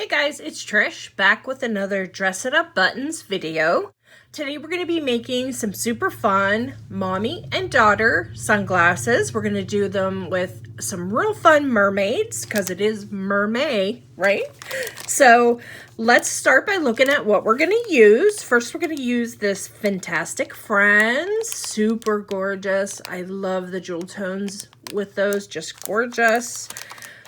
Hey guys, it's Trish back with another Dress It Up Buttons video. Today we're going to be making some super fun mommy and daughter sunglasses. We're going to do them with some real fun mermaids because it is mermaid, right? So let's start by looking at what we're going to use. First, we're going to use this Fantastic Friends, super gorgeous. I love the jewel tones with those, just gorgeous.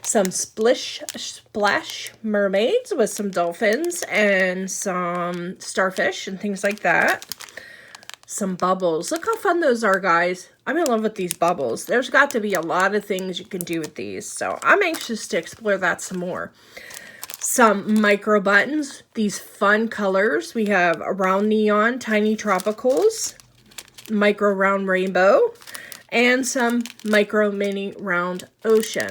Some splash mermaids with some dolphins and some starfish and things like that. Some bubbles. Look how fun those are, guys. I'm in love with these bubbles. There's got to be a lot of things you can do with these, so I'm anxious to explore that some more. Some micro buttons, these fun colors. We have a round neon, tiny tropicals, micro round rainbow, and some micro mini round ocean.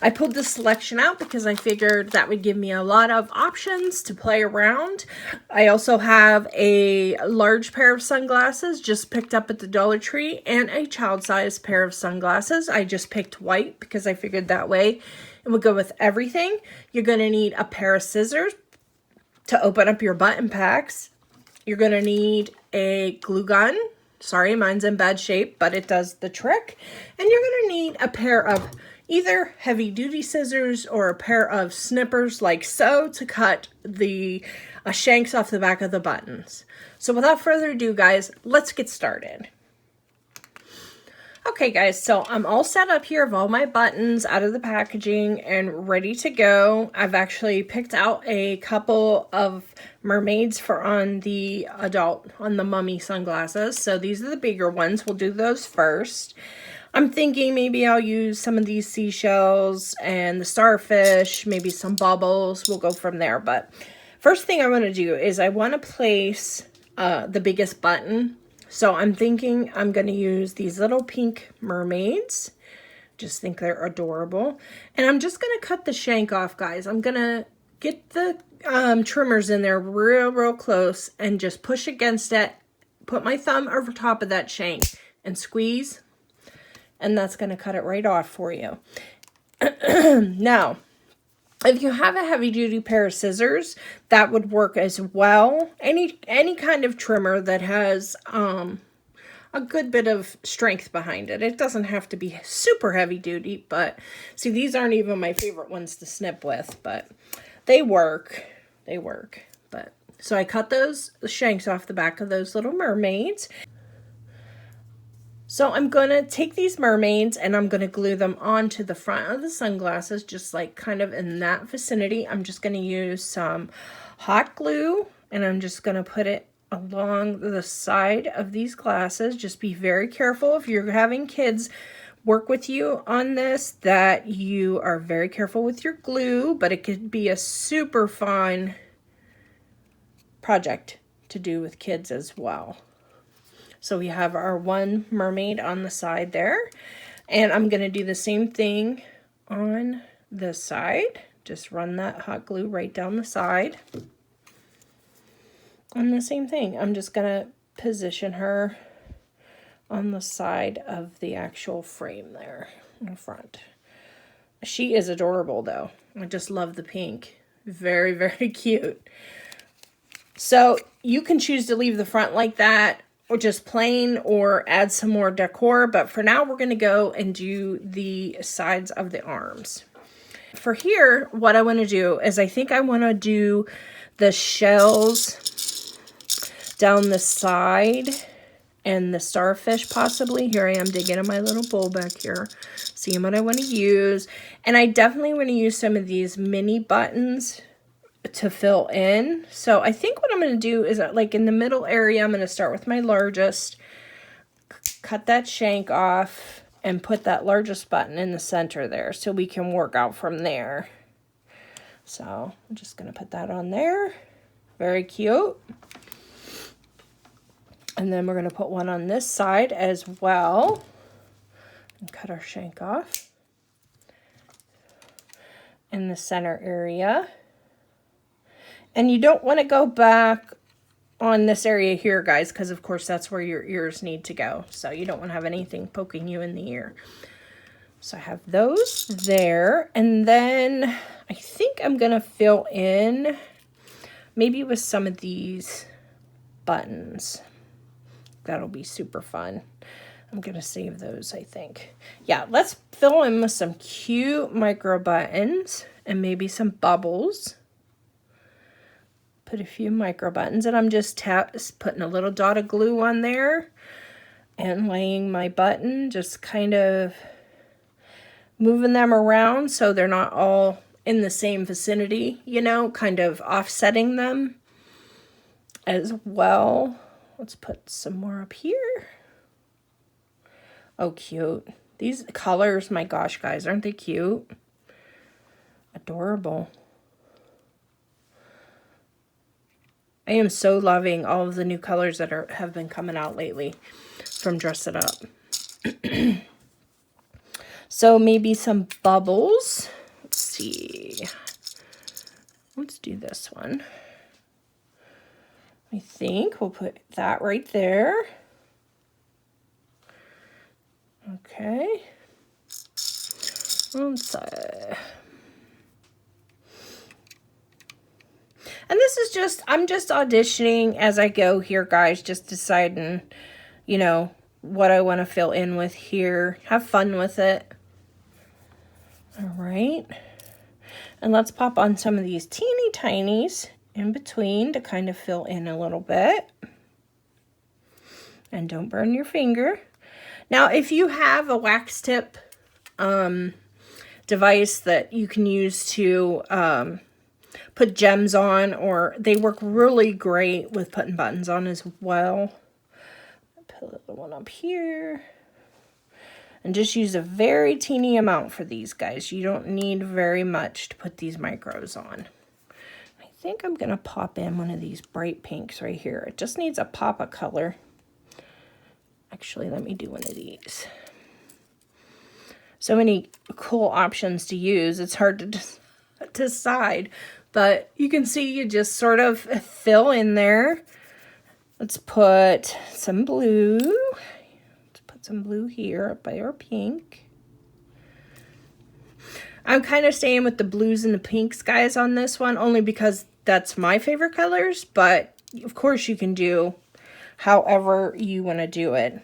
I pulled this selection out because I figured that would give me a lot of options to play around. I also have a large pair of sunglasses just picked up at the Dollar Tree and a child-sized pair of sunglasses. I just picked white because I figured that way it would go with everything. You're going to need a pair of scissors to open up your button packs. You're going to need a glue gun. Sorry, mine's in bad shape, but it does the trick. And you're going to need a pair of either heavy-duty scissors or a pair of snippers like so to cut the shanks off the back of the buttons. So without further ado, guys, let's get started. Okay, guys, so I'm all set up here of all my buttons out of the packaging and ready to go. I've actually picked out a couple of mermaids for on the mummy sunglasses. So these are the bigger ones. We'll do those first. I'm thinking maybe I'll use some of these seashells and the starfish, maybe some bubbles. We'll go from there. But first thing I want to do is I want to place the biggest button. So I'm thinking I'm going to use these little pink mermaids. Just think they're adorable. And I'm just going to cut the shank off, guys. I'm going to get the trimmers in there real close and just push against it. Put my thumb over top of that shank and squeeze. And that's going to cut it right off for you. Now, if you have a heavy-duty pair of scissors, that would work as well. Any kind of trimmer that has a good bit of strength behind it. It doesn't have to be super heavy-duty, but see, these aren't even my favorite ones to snip with, but they work. They work. But so I cut those shanks off the back of those little mermaids. So I'm going to take these mermaids and I'm going to glue them onto the front of the sunglasses, just like kind of in that vicinity. I'm just going to use some hot glue and I'm just going to put it along the side of these glasses. Just be very careful if you're having kids work with you on this, that you are very careful with your glue, but it could be a super fun project to do with kids as well. So we have our one mermaid on the side there. And I'm going to do the same thing on this side. Just run that hot glue right down the side. And the same thing. I'm just going to position her on the side of the actual frame there in the front. She is adorable, though. I just love the pink. Very cute. So you can choose to leave the front like that, or just plain, or add some more decor. But for now, we're going to go and do the sides of the arms. For here, what I want to do is I think I want to do the shells down the side and the starfish possibly. Here I am digging in my little bowl back here, seeing what I want to use. And I definitely want to use some of these mini buttons to fill in. So I think what I'm going to do is like in the middle area, I'm going to start with my largest, cut that shank off and put that largest button in the center there so we can work out from there. So I'm just going to put that on there. Very cute. And then we're going to put one on this side as well and cut our shank off in the center area. And you don't want to go back on this area here, guys, because of course that's where your ears need to go. So you don't want to have anything poking you in the ear. So I have those there, and then I think I'm gonna fill in maybe with some of these buttons. That'll be super fun. I'm gonna save those, I think. Yeah, let's fill in with some cute micro buttons and maybe some bubbles. Put a few micro buttons, and I'm just putting a little dot of glue on there and laying my button, just kind of moving them around so they're not all in the same vicinity, you know, kind of offsetting them as well. Let's put some more up here. Oh, cute. These colors, my gosh, guys, aren't they cute? Adorable. I am so loving all of the new colors that have been coming out lately from Dress It Up. So maybe some bubbles. Let's see. Let's do this one. I think we'll put that right there. Okay. Let's and this is just, I'm just auditioning as I go here, guys, just deciding, you know, what I want to fill in with here. Have fun with it. All right. And let's pop on some of these teeny tinies in between to kind of fill in a little bit. And don't burn your finger. Now, if you have a wax tip device that you can use to put gems on, or they work really great with putting buttons on as well. Put a little one up here. And just use a very teeny amount for these guys. You don't need very much to put these micros on. I think I'm going to pop in one of these bright pinks right here. It just needs a pop of color. Actually, let me do one of these. So many cool options to use. It's hard to decide. But you can see you just sort of fill in there. Let's put some blue. Some blue here up by our pink. I'm kind of staying with the blues and the pinks, guys, on this one, only because that's my favorite colors, but of course you can do however you want to do it.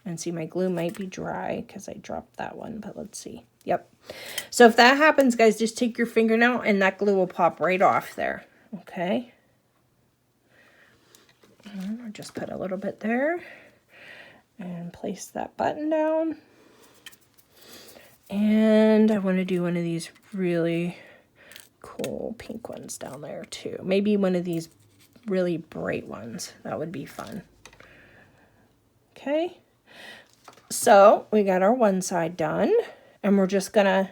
And see, my glue might be dry because I dropped that one, but let's see. Yep. So if that happens, guys, just take your fingernail and that glue will pop right off there. Okay. And I'll just put a little bit there. And place that button down. And I want to do one of these really cool pink ones down there too. Maybe one of these really bright ones. That would be fun. Okay. So we got our one side done. And we're just going to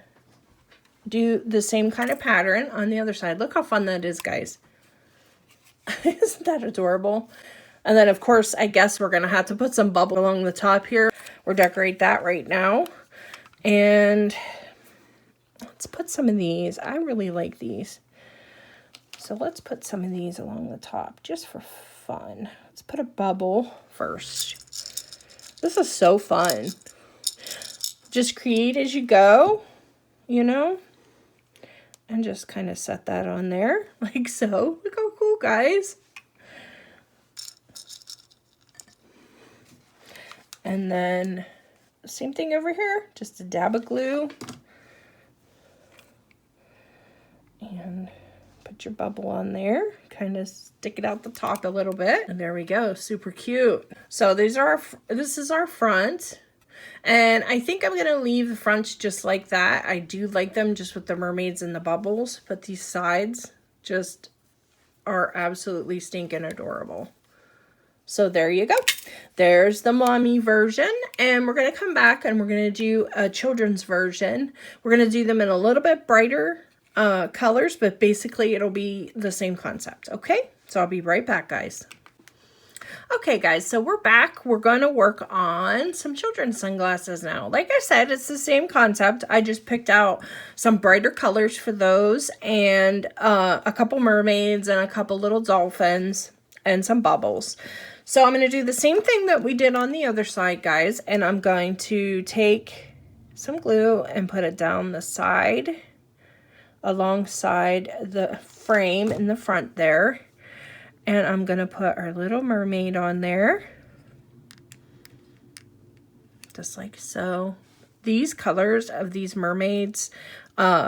do the same kind of pattern on the other side. Look how fun that is, guys. Isn't that adorable? And then, of course, I guess we're going to have to put some bubble along the top here. We'll decorate that right now. And let's put some of these. I really like these. So let's put some of these along the top just for fun. Let's put a bubble first. This is so fun. Just create as you go, you know. And just kind of set that on there like so. Look how cool, guys. And then same thing over here, just a dab of glue. And put your bubble on there, kind of stick it out the top a little bit. And there we go, super cute. So this is our front. And I think I'm gonna leave the fronts just like that. I do like them just with the mermaids and the bubbles, but these sides just are absolutely stinking adorable. So there you go. There's the mommy version, and we're going to come back and we're going to do a children's version. We're going to do them in a little bit brighter colors, but basically it'll be the same concept. Okay, so I'll be right back, guys. Okay, guys, so we're back. We're going to work on some children's sunglasses now. Like I said, it's the same concept. I just picked out some brighter colors for those, and a couple mermaids and a couple little dolphins and some bubbles. So I'm going to do the same thing that we did on the other side, guys, and I'm going to take some glue and put it down the side alongside the frame in the front there. And I'm gonna put our little mermaid on there. Just like so. These colors of these mermaids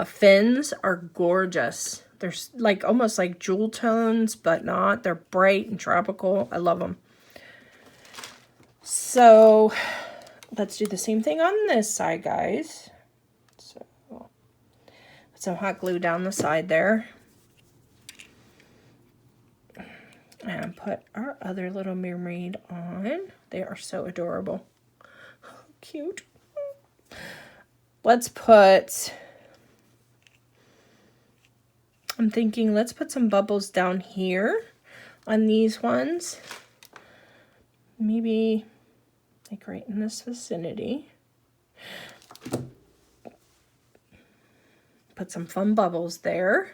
fins are gorgeous. They're like almost like jewel tones, but not. They're bright and tropical. I love them. So let's do the same thing on this side, guys. So put some hot glue down the side there. And put our other little mermaid on. They are so adorable. Cute. Let's put, I'm thinking let's put some bubbles down here on these ones. Maybe like right in this vicinity. Put some fun bubbles there.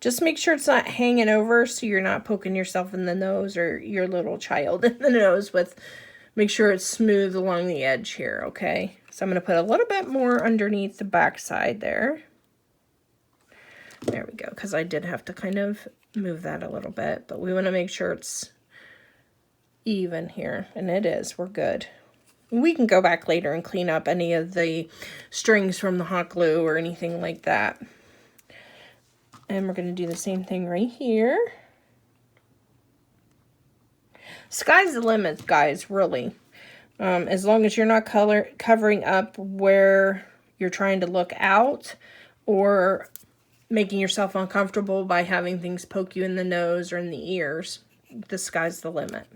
Just make sure it's not hanging over so you're not poking yourself in the nose or your little child in the nose with, make sure it's smooth along the edge here, okay? So I'm going to put a little bit more underneath the back side there. There we go, because I did have to kind of move that a little bit, but we want to make sure it's even here, and it is. We're good. We can go back later and clean up any of the strings from the hot glue or anything like that. And we're going to do the same thing right here. Sky's the limit, guys, really. As long as you're not covering up where you're trying to look out or making yourself uncomfortable by having things poke you in the nose or in the ears, the sky's the limit.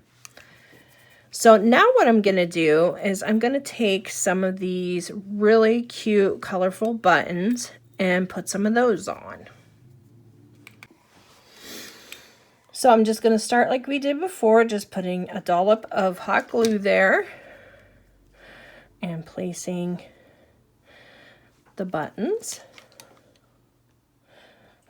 So now what I'm going to do is I'm going to take some of these really cute, colorful buttons and put some of those on. So I'm just going to start like we did before, just putting a dollop of hot glue there and placing the buttons.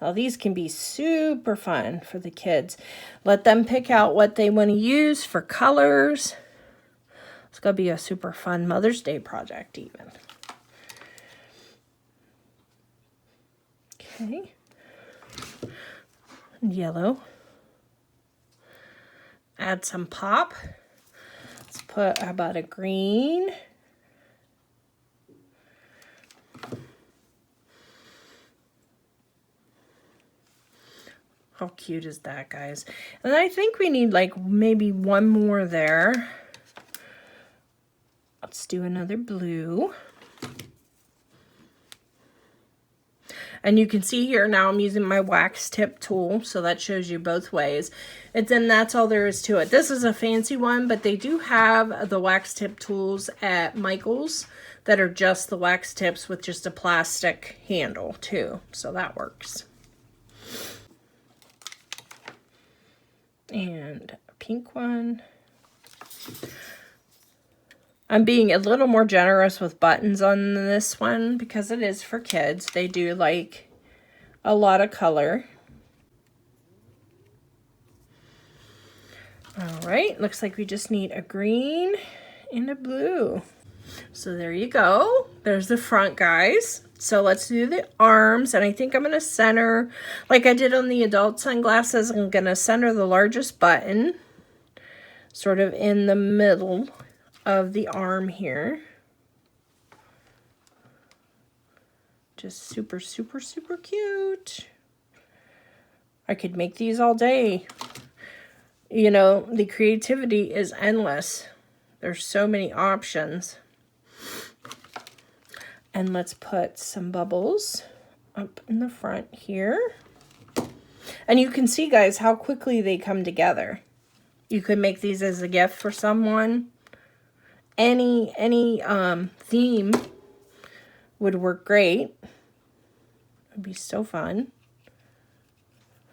Now these can be super fun for the kids. Let them pick out what they want to use for colors. It's going to be a super fun Mother's Day project even. Okay. Yellow. Add some pop. Let's put about a green. How cute is that, guys? And I think we need like maybe one more there. Let's do another blue. And you can see here now I'm using my wax tip tool, so that shows you both ways. And that's all there is to it. This is a fancy one, but they do have the wax tip tools at Michael's that are just the wax tips with just a plastic handle too. So that works. And a pink one. I'm being a little more generous with buttons on this one because it is for kids. They do like a lot of color. All right, looks like we just need a green and a blue. So there you go. There's the front, guys. So let's do the arms, and I think I'm going to center, like I did on the adult sunglasses, I'm going to center the largest button sort of in the middle of the arm here. Just super, super, super cute. I could make these all day. You know, the creativity is endless. There's so many options. And let's put some bubbles up in the front here. And you can see, guys, how quickly they come together. You could make these as a gift for someone. Any theme would work great. It'd be so fun.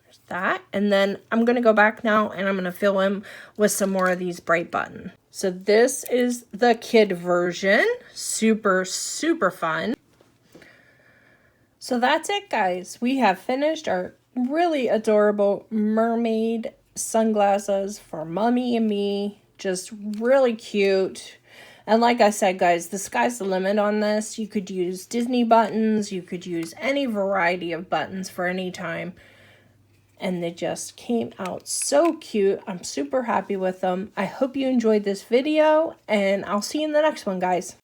There's that. And then I'm going to go back now and I'm going to fill in with some more of these bright buttons. So this is the kid version. Super, super fun. So that's it, guys. We have finished our really adorable mermaid sunglasses for Mommy and me. Just really cute. And like I said, guys, the sky's the limit on this. You could use Disney buttons. You could use any variety of buttons for any time. And they just came out so cute. I'm super happy with them. I hope you enjoyed this video, and I'll see you in the next one, guys.